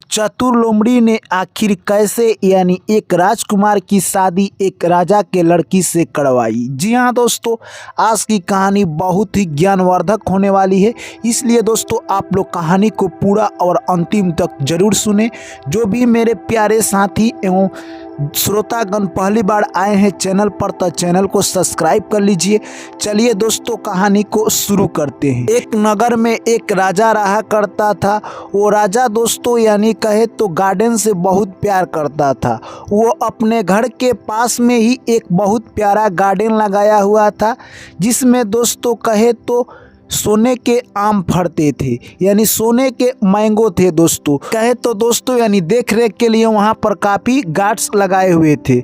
चतुर लोमड़ी ने आखिर कैसे यानी एक राजकुमार की शादी एक राजा के लड़की से करवाई। जी हाँ दोस्तों, आज की कहानी बहुत ही ज्ञानवर्धक होने वाली है, इसलिए दोस्तों आप लोग कहानी को पूरा और अंतिम तक जरूर सुने। जो भी मेरे प्यारे साथी एवं श्रोतागण पहली बार आए हैं चैनल पर तो चैनल को सब्सक्राइब कर लीजिए। चलिए दोस्तों कहानी को शुरू करते हैं। एक नगर में एक राजा रहा करता था। वो राजा दोस्तों यानी कहे तो गार्डन से बहुत प्यार करता था। वो अपने घर के पास में ही एक बहुत प्यारा गार्डन लगाया हुआ था, जिसमें दोस्तों कहे तो सोने के आम फड़ते थे, यानी सोने के मैंगो थे दोस्तों। कहे तो दोस्तों यानी देख रेख के लिए वहाँ पर काफ़ी गार्ड्स लगाए हुए थे।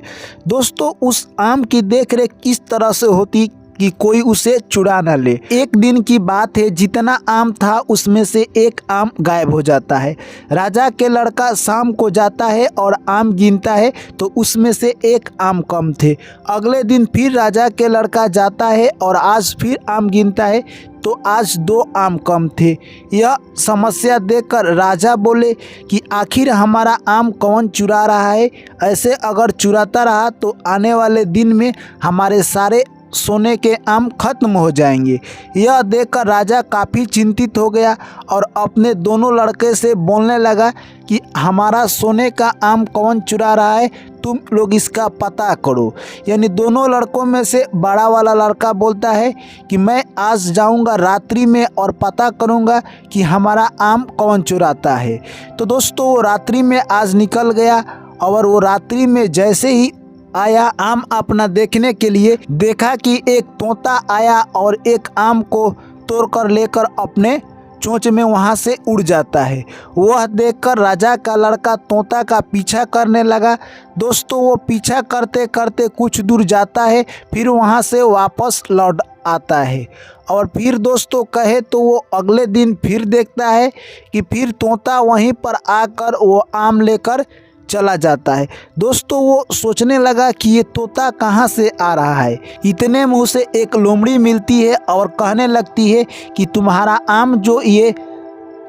दोस्तों उस आम की देख रेख किस तरह से होती कि कोई उसे चुरा न ले। एक दिन की बात है, जितना आम था उसमें से एक आम गायब हो जाता है। राजा के लड़का शाम को जाता है और आम गिनता है तो उसमें से एक आम कम थे। अगले दिन फिर राजा के लड़का जाता है और आज फिर आम गिनता है तो आज 2 आम कम थे। यह समस्या देखकर राजा बोले कि आखिर हमारा आम कौन चुरा रहा है। ऐसे अगर चुराता रहा तो आने वाले दिन में हमारे सारे सोने के आम खत्म हो जाएंगे। यह देखकर राजा काफ़ी चिंतित हो गया और अपने दोनों लड़के से बोलने लगा कि हमारा सोने का आम कौन चुरा रहा है, तुम लोग इसका पता करो। यानी दोनों लड़कों में से बड़ा वाला लड़का बोलता है कि मैं आज जाऊंगा रात्रि में और पता करूंगा कि हमारा आम कौन चुराता है। तो दोस्तों वो रात्रि में आज निकल गया और वो रात्रि में जैसे ही आया आम अपना देखने के लिए, देखा कि एक तोता आया और एक आम को तोड़कर लेकर अपने चोंच में वहां से उड़ जाता है। वह देखकर राजा का लड़का तोता का पीछा करने लगा। दोस्तों वो पीछा करते करते कुछ दूर जाता है, फिर वहां से वापस लौट आता है। और फिर दोस्तों कहे तो वो अगले दिन फिर देखता है कि फिर तोता वहीं पर आकर वो आम लेकर चला जाता है। दोस्तों वो सोचने लगा कि ये तोता कहाँ से आ रहा है। इतने मुँह से एक लोमड़ी मिलती है और कहने लगती है कि तुम्हारा आम जो ये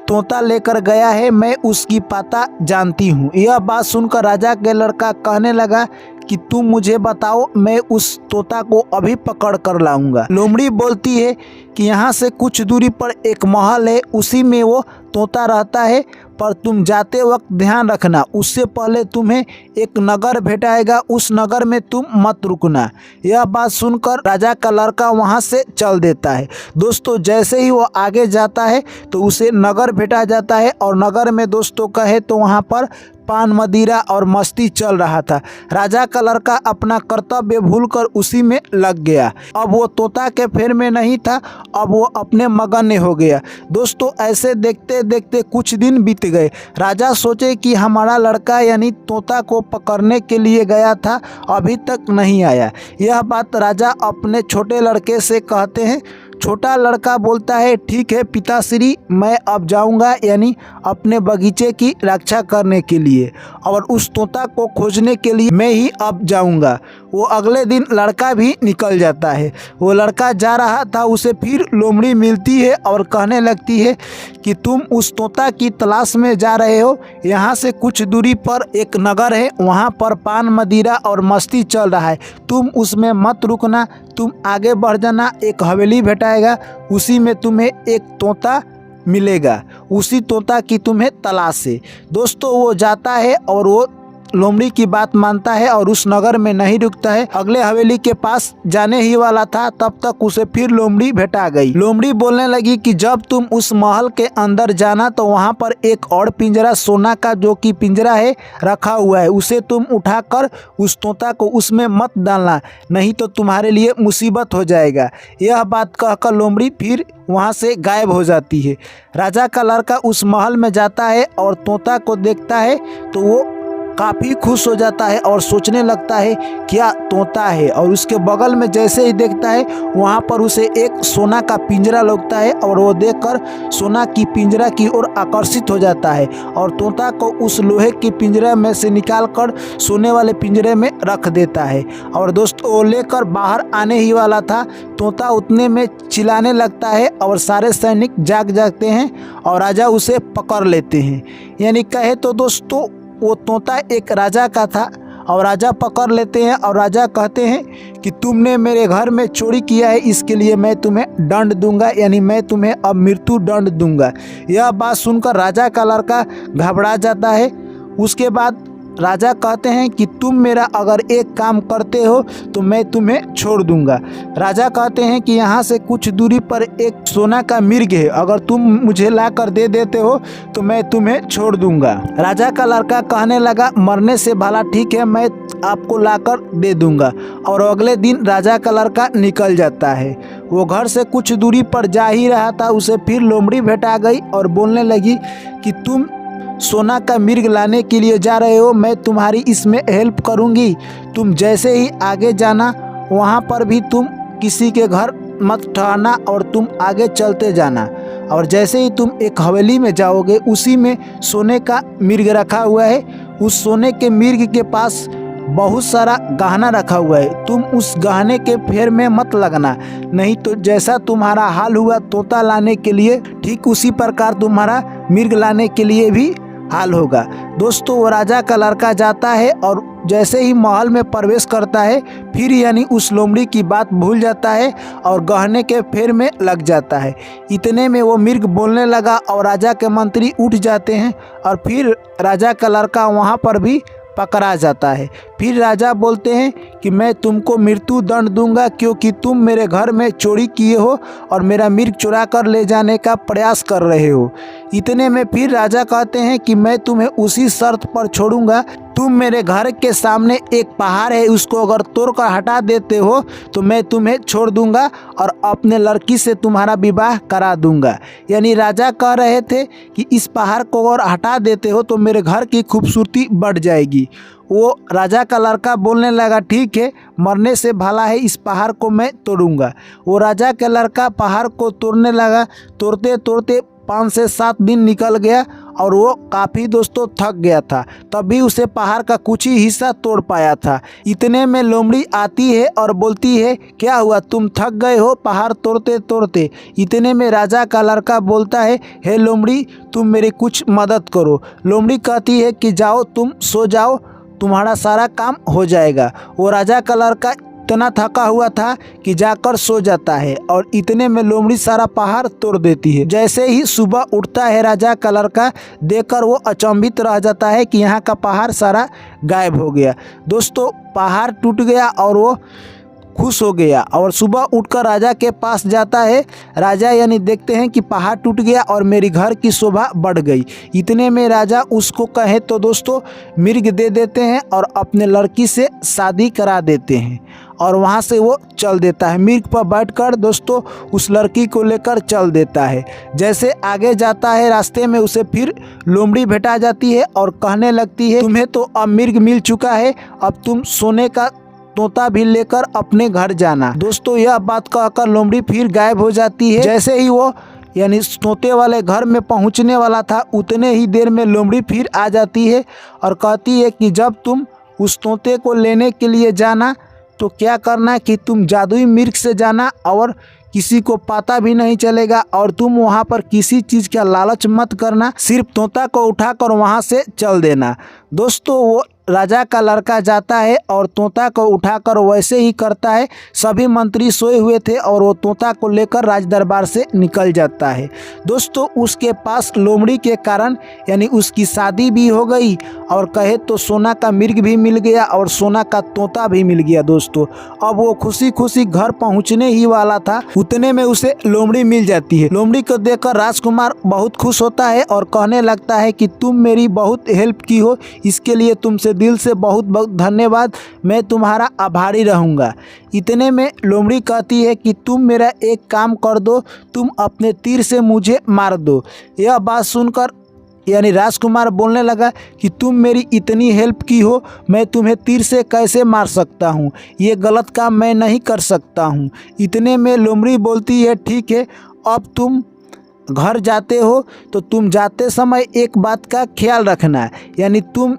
तोता लेकर गया है मैं उसकी पता जानती हूँ। यह बात सुनकर राजा के लड़का कहने लगा कि तुम मुझे बताओ, मैं उस तोता को अभी पकड़ कर लाऊंगा। लोमड़ी बोलती है कि यहाँ से कुछ दूरी पर एक महल है, उसी में वो तोता रहता है, पर तुम जाते वक्त ध्यान रखना उससे पहले तुम्हें एक नगर भेटाएगा, उस नगर में तुम मत रुकना। यह बात सुनकर राजा का लड़का वहाँ से चल देता है। दोस्तों जैसे ही वो आगे जाता है तो उसे नगर भेटा जाता है और नगर में दोस्तों कहे तो वहाँ पर पान मदिरा और मस्ती चल रहा था। राजा का लड़का अपना कर्तव्य भूलकर उसी में लग गया। अब वो तोता के फेर में नहीं था, अब वो अपने मगन हो गया। दोस्तों ऐसे देखते देखते कुछ दिन बीत गए। राजा सोचे कि हमारा लड़का यानी तोता को पकड़ने के लिए गया था, अभी तक नहीं आया। यह बात राजा अपने छोटे लड़के से कहते हैं। छोटा लड़का बोलता है ठीक है पिताश्री, मैं अब जाऊंगा यानी अपने बगीचे की रक्षा करने के लिए और उस तोता को खोजने के लिए मैं ही अब जाऊंगा। वो अगले दिन लड़का भी निकल जाता है। वो लड़का जा रहा था, उसे फिर लोमड़ी मिलती है और कहने लगती है कि तुम उस तोता की तलाश में जा रहे हो, यहाँ से कुछ दूरी पर एक नगर है, वहाँ पर पान मदिरा और मस्ती चल रहा है, तुम उसमें मत रुकना, तुम आगे बढ़ जाना, एक हवेली भेटाएगा, उसी में तुम्हें एक तोता मिलेगा, उसी तोता की तुम्हें तलाश है। दोस्तों वो जाता है और वो लोमड़ी की बात मानता है और उस नगर में नहीं रुकता है। अगले हवेली के पास जाने ही वाला था तब तक उसे फिर लोमड़ी भेटा गई। लोमड़ी बोलने लगी कि जब तुम उस महल के अंदर जाना तो वहाँ पर एक और पिंजरा सोना का जो कि पिंजरा है रखा हुआ है, उसे तुम उठाकर उस तोता को उसमें मत डालना, नहीं तो तुम्हारे लिए मुसीबत हो जाएगा। यह बात कहकर लोमड़ी फिर वहाँ से गायब हो जाती है। राजा का लड़का उस महल में जाता है और तोता को देखता है तो वो काफ़ी खुश हो जाता है और सोचने लगता है क्या तोता है, और उसके बगल में जैसे ही देखता है वहाँ पर उसे एक सोना का पिंजरा लगता है और वो देखकर सोना की पिंजरा की ओर आकर्षित हो जाता है और तोता को उस लोहे के पिंजरे में से निकालकर सोने वाले पिंजरे में रख देता है। और दोस्तों वो लेकर बाहर आने ही वाला था, तोता उतने में चिल्लाने लगता है और सारे सैनिक जाग जाते हैं और राजा उसे पकड़ लेते हैं। यानी कहे तो दोस्तों वो तोता एक राजा का था और राजा पकड़ लेते हैं और राजा कहते हैं कि तुमने मेरे घर में चोरी किया है, इसके लिए मैं तुम्हें दंड दूंगा, यानी मैं तुम्हें अब मृत्यु दंड दूंगा। यह बात सुनकर राजा का लड़का घबरा जाता है। उसके बाद राजा कहते हैं कि तुम मेरा अगर एक काम करते हो तो मैं तुम्हें छोड़ दूंगा। राजा कहते हैं कि यहाँ से कुछ दूरी पर एक सोना का मिर्ग है, अगर तुम मुझे ला कर दे देते हो तो मैं तुम्हें छोड़ दूंगा। राजा का लड़का कहने लगा मरने से भला ठीक है, मैं आपको लाकर दे दूंगा। और अगले दिन राजा का लड़का निकल जाता है। वो घर से कुछ दूरी पर जा ही रहा था, उसे फिर लोमड़ी भेटा गई और बोलने लगी कि तुम सोना का मिर्ग लाने के लिए जा रहे हो, मैं तुम्हारी इसमें हेल्प करूंगी। तुम जैसे ही आगे जाना वहाँ पर भी तुम किसी के घर मत ठहरना और तुम आगे चलते जाना, और जैसे ही तुम एक हवेली में जाओगे उसी में सोने का मिर्ग रखा हुआ है। उस सोने के मिर्ग के पास बहुत सारा गहना रखा हुआ है, तुम उस गहने के फेर में मत लगना, नहीं तो जैसा तुम्हारा हाल हुआ तोता लाने के लिए ठीक उसी प्रकार तुम्हारा मिर्ग लाने के लिए भी हाल होगा। दोस्तों वो राजा का लड़का जाता है और जैसे ही महल में प्रवेश करता है फिर यानी उस लोमड़ी की बात भूल जाता है और गहने के फेर में लग जाता है। इतने में वो मिर्ग बोलने लगा और राजा के मंत्री उठ जाते हैं और फिर राजा का लड़का वहाँ पर भी पकड़ा जाता है। फिर राजा बोलते हैं कि मैं तुमको मृत्यु दंड दूंगा क्योंकि तुम मेरे घर में चोरी किए हो और मेरा मिर्ग चुरा कर ले जाने का प्रयास कर रहे हो। इतने में फिर राजा कहते हैं कि मैं तुम्हें उसी शर्त पर छोड़ूंगा, तुम मेरे घर के सामने एक पहाड़ है उसको अगर तोड़ कर हटा देते हो तो मैं तुम्हें छोड़ दूंगा और अपने लड़की से तुम्हारा विवाह करा दूंगा। यानी राजा कह रहे थे कि इस पहाड़ को अगर हटा देते हो तो मेरे घर की खूबसूरती बढ़ जाएगी। वो राजा का लड़का बोलने लगा ठीक है, मरने से भला है इस पहाड़ को मैं तोड़ूंगा। वो राजा का लड़का पहाड़ को तोड़ने लगा, तोड़ते तोड़ते 5 से 7 दिन निकल गया और वो काफ़ी दोस्तों थक गया था, तभी उसे पहाड़ का कुछ ही हिस्सा तोड़ पाया था। इतने में लोमड़ी आती है और बोलती है क्या हुआ, तुम थक गए हो पहाड़ तोड़ते तोड़ते। इतने में राजा का लड़का बोलता है हे लोमड़ी तुम मेरी कुछ मदद करो। लोमड़ी कहती है कि जाओ तुम सो जाओ, तुम्हारा सारा काम हो जाएगा। वो राजा का लड़का इतना थका हुआ था कि जाकर सो जाता है और इतने में लोमड़ी सारा पहाड़ तोड़ देती है। जैसे ही सुबह उठता है राजा का लड़का देखकर वो अचंभित रह जाता है कि यहाँ का पहाड़ सारा गायब हो गया। दोस्तों पहाड़ टूट गया और वो खुश हो गया और सुबह उठकर राजा के पास जाता है। राजा यानी देखते हैं कि पहाड़ टूट गया और मेरी घर की शोभा बढ़ गई। इतने में राजा उसको कहे तो दोस्तों मिर्ग दे देते हैं और अपने लड़की से शादी करा देते हैं और वहाँ से वो चल देता है। मिर्ग पर बैठकर दोस्तों उस लड़की को लेकर चल देता है। जैसे आगे जाता है रास्ते में उसे फिर लोमड़ी भेटा जाती है और कहने लगती है तुम्हें तो अब मिर्ग मिल चुका है, अब तुम सोने का तोता भी लेकर अपने घर जाना। दोस्तों यह बात कहकर लोमड़ी फिर गायब हो जाती है। जैसे ही वो यानी तोते वाले घर में पहुंचने वाला था उतने ही देर में लोमड़ी फिर आ जाती है और कहती है कि जब तुम उस तोते को लेने के लिए जाना तो क्या करना कि तुम जादुई मिर्ग से जाना और किसी को पता भी नहीं चलेगा और तुम वहाँ पर किसी चीज़ का लालच मत करना, सिर्फ तोता को उठाकर वहाँ से चल देना। दोस्तों वो राजा का लड़का जाता है और तोता को उठाकर वैसे ही करता है। सभी मंत्री सोए हुए थे और वो तोता को लेकर राज दरबार से निकल जाता है। दोस्तों उसके पास लोमड़ी के कारण यानी उसकी शादी भी हो गई और कहे तो सोना का मिर्ग भी मिल गया और सोना का तोता भी मिल गया। दोस्तों अब वो खुशी खुशी घर पहुंचने ही वाला था उतने में उसे लोमड़ी मिल जाती है। लोमड़ी को देखकर राजकुमार बहुत खुश होता है और कहने लगता है कि तुम मेरी बहुत हेल्प की हो, इसके लिए तुमसे दिल से बहुत बहुत धन्यवाद, मैं तुम्हारा आभारी रहूँगा। इतने में लोमड़ी कहती है कि तुम मेरा एक काम कर दो, तुम अपने तीर से मुझे मार दो। यह बात सुनकर यानी राजकुमार बोलने लगा कि तुम मेरी इतनी हेल्प की हो, मैं तुम्हें तीर से कैसे मार सकता हूँ, ये गलत काम मैं नहीं कर सकता हूँ। इतने में लोमड़ी बोलती है ठीक है, अब तुम घर जाते हो तो तुम जाते समय एक बात का ख्याल रखना है, यानी तुम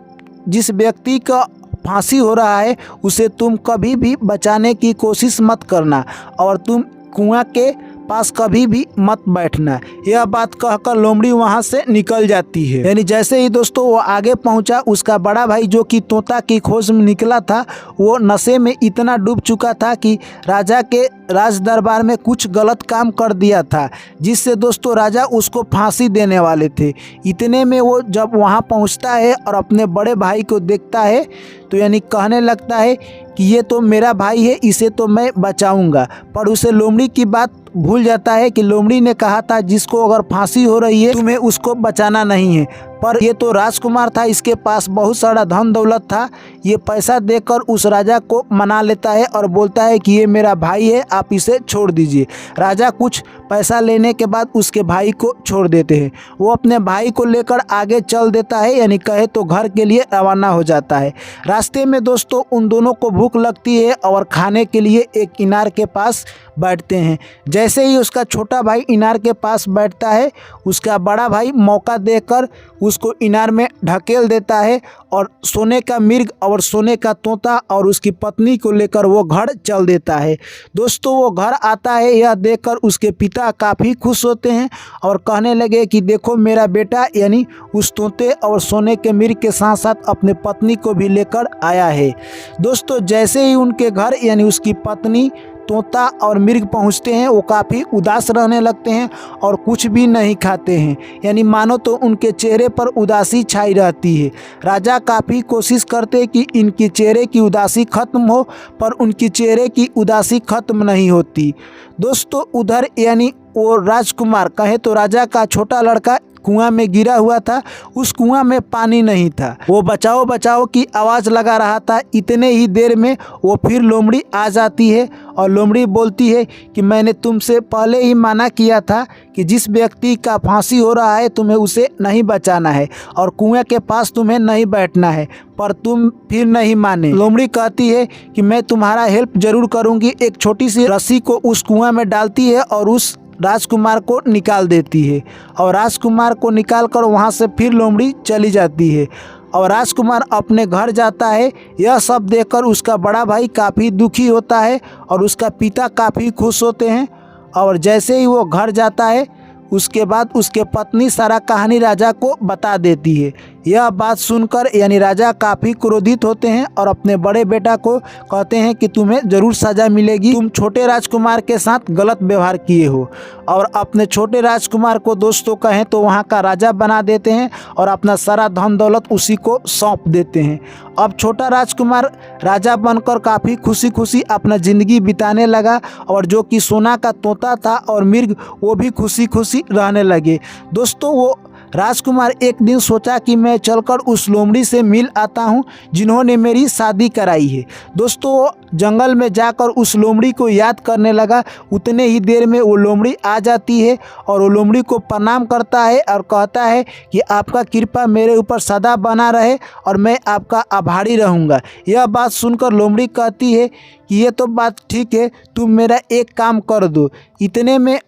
जिस व्यक्ति का फांसी हो रहा है उसे तुम कभी भी बचाने की कोशिश मत करना और तुम कुआं के पास कभी भी मत बैठना। यह बात कहकर लोमड़ी वहां से निकल जाती है। यानी जैसे ही दोस्तों वो आगे पहुंचा, उसका बड़ा भाई जो कि तोता की खोज में निकला था, वो नशे में इतना डूब चुका था कि राजा के राज दरबार में कुछ गलत काम कर दिया था, जिससे दोस्तों राजा उसको फांसी देने वाले थे। इतने में वो जब वहां पहुंचता है और अपने बड़े भाई को देखता है तो यानी कहने लगता है कि ये तो मेरा भाई है, इसे तो मैं बचाऊंगा। पर उसे लोमड़ी की बात भूल जाता है कि लोमड़ी ने कहा था जिसको अगर फांसी हो रही है तुम्हें उसको बचाना नहीं है। पर ये तो राजकुमार था, इसके पास बहुत सारा धन दौलत था। ये पैसा देकर उस राजा को मना लेता है और बोलता है कि ये मेरा भाई है, आप इसे छोड़ दीजिए। राजा कुछ पैसा लेने के बाद उसके भाई को छोड़ देते हैं। वो अपने भाई को लेकर आगे चल देता है, यानी कहे तो घर के लिए रवाना हो जाता है। रास्ते में दोस्तों उन दोनों को भूख लगती है और खाने के लिए एक इनार के पास बैठते हैं। जैसे ही उसका छोटा भाई इनार के पास बैठता है, उसका बड़ा भाई मौका देकर उसको इनार में ढकेल देता है और सोने का मिर्ग और सोने का तोता और उसकी पत्नी को लेकर वो घर चल देता है। दोस्तों वो घर आता है, यह देखकर उसके पिता काफ़ी खुश होते हैं और कहने लगे कि देखो मेरा बेटा यानी उस तोते और सोने के मिर्ग के साथ साथ अपने पत्नी को भी लेकर आया है। दोस्तों जैसे ही उनके घर यानी उसकी पत्नी, तोता और मिर्ग पहुंचते हैं, वो काफ़ी उदास रहने लगते हैं और कुछ भी नहीं खाते हैं, यानी मानो तो उनके चेहरे पर उदासी छाई रहती है। राजा काफ़ी कोशिश करते कि इनके चेहरे की उदासी खत्म हो, पर उनके चेहरे की उदासी खत्म नहीं होती। दोस्तों उधर यानी वो राजकुमार, कहे तो राजा का छोटा लड़का कुआं में गिरा हुआ था। उस कुआं में पानी नहीं था, वो बचाओ बचाओ की आवाज़ लगा रहा था। इतने ही देर में वो फिर लोमड़ी आ जाती है और लोमड़ी बोलती है कि मैंने तुमसे पहले ही मना किया था कि जिस व्यक्ति का फांसी हो रहा है तुम्हें उसे नहीं बचाना है और कुएं के पास तुम्हें नहीं बैठना है, पर तुम फिर नहीं माने। लोमड़ी कहती है कि मैं तुम्हारा हेल्प जरूर करूँगी। एक छोटी सी रस्सी को उस कुआं में डालती है और उस राजकुमार को निकाल देती है और राजकुमार को निकालकर वहाँ से फिर लोमड़ी चली जाती है और राजकुमार अपने घर जाता है। यह सब देखकर उसका बड़ा भाई काफ़ी दुखी होता है और उसका पिता काफ़ी खुश होते हैं। और जैसे ही वो घर जाता है उसके बाद उसके पत्नी सारा कहानी राजा को बता देती है। यह बात सुनकर यानी राजा काफ़ी क्रोधित होते हैं और अपने बड़े बेटा को कहते हैं कि तुम्हें ज़रूर सज़ा मिलेगी, तुम छोटे राजकुमार के साथ गलत व्यवहार किए हो। और अपने छोटे राजकुमार को दोस्तों कहें तो वहाँ का राजा बना देते हैं और अपना सारा धन दौलत उसी को सौंप देते हैं। अब छोटा राजकुमार राजा बनकर काफ़ी खुशी खुशी अपना ज़िंदगी बिताने लगा और जो कि सोना का तोता था और मिर्ग वो भी खुशी खुशी रहने लगे। दोस्तों वो राजकुमार एक दिन सोचा कि मैं चलकर उस लोमड़ी से मिल आता हूं जिन्होंने मेरी शादी कराई है। दोस्तों वो जंगल में जाकर उस लोमड़ी को याद करने लगा। उतने ही देर में वो लोमड़ी आ जाती है और वो लोमड़ी को प्रणाम करता है और कहता है कि आपका कृपा मेरे ऊपर सदा बना रहे और मैं आपका आभारी रहूँगा। यह बात सुनकर लोमड़ी कहती है कि ये तो बात ठीक है, तुम मेरा एक काम कर दो। इतने में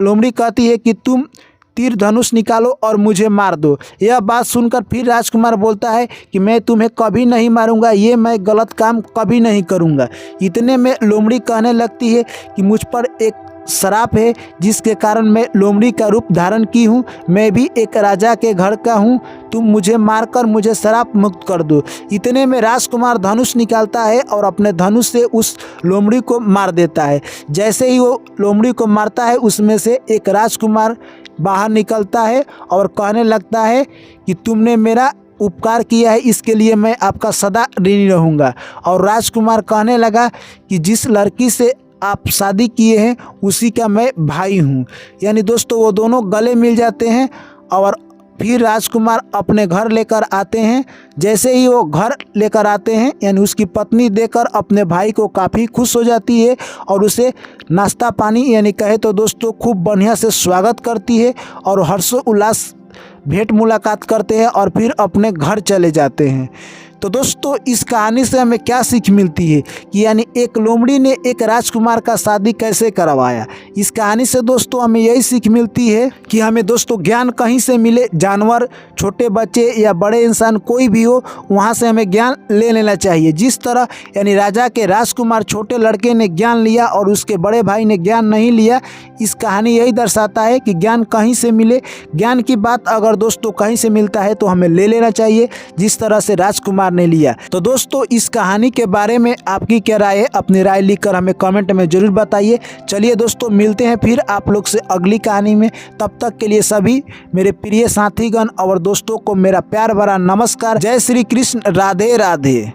लोमड़ी कहती है कि तुम तीर धनुष निकालो और मुझे मार दो। यह बात सुनकर फिर राजकुमार बोलता है कि मैं तुम्हें कभी नहीं मारूंगा, ये मैं गलत काम कभी नहीं करूंगा। इतने में लोमड़ी कहने लगती है कि मुझ पर एक श्राप है जिसके कारण मैं लोमड़ी का रूप धारण की हूँ, मैं भी एक राजा के घर का हूँ, तुम मुझे मारकर मुझे श्राप मुक्त कर दो। इतने में राजकुमार धनुष निकालता है और अपने धनुष से उस लोमड़ी को मार देता है। जैसे ही वो लोमड़ी को मारता है उसमें से एक राजकुमार बाहर निकलता है और कहने लगता है कि तुमने मेरा उपकार किया है, इसके लिए मैं आपका सदा ऋणी रहूँगा। और राजकुमार कहने लगा कि जिस लड़की से आप शादी किए हैं उसी का मैं भाई हूँ। यानी दोस्तों वो दोनों गले मिल जाते हैं और फिर राजकुमार अपने घर लेकर आते हैं। जैसे ही वो घर लेकर आते हैं यानी उसकी पत्नी देखकर अपने भाई को काफ़ी खुश हो जाती है और उसे नाश्ता पानी यानी कहे तो दोस्तों खूब बढ़िया से स्वागत करती है और हर्षोल्लास भेंट मुलाकात करते हैं और फिर अपने घर चले जाते हैं। तो दोस्तों इस कहानी से हमें क्या सीख मिलती है कि यानी एक लोमड़ी ने एक राजकुमार का शादी कैसे करवाया। इस कहानी से दोस्तों हमें यही सीख मिलती है कि हमें दोस्तों ज्ञान कहीं से मिले, जानवर, छोटे बच्चे या बड़े इंसान कोई भी हो, वहाँ से हमें ज्ञान ले लेना चाहिए। जिस तरह यानी राजा के राजकुमार छोटे लड़के ने ज्ञान लिया और उसके बड़े भाई ने ज्ञान नहीं लिया, इस कहानी यही दर्शाता है कि ज्ञान कहीं से मिले, ज्ञान की बात अगर दोस्तों कहीं से मिलता है तो हमें ले लेना चाहिए, जिस तरह से राजकुमार ने लिया। तो दोस्तों इस कहानी के बारे में आपकी क्या राय है, अपनी राय लिखकर हमें कमेंट में जरूर बताइए। चलिए दोस्तों मिलते हैं फिर आप लोग से अगली कहानी में। तब तक के लिए सभी मेरे प्रिय साथीगण और दोस्तों को मेरा प्यार भरा नमस्कार। जय श्री कृष्ण, राधे राधे।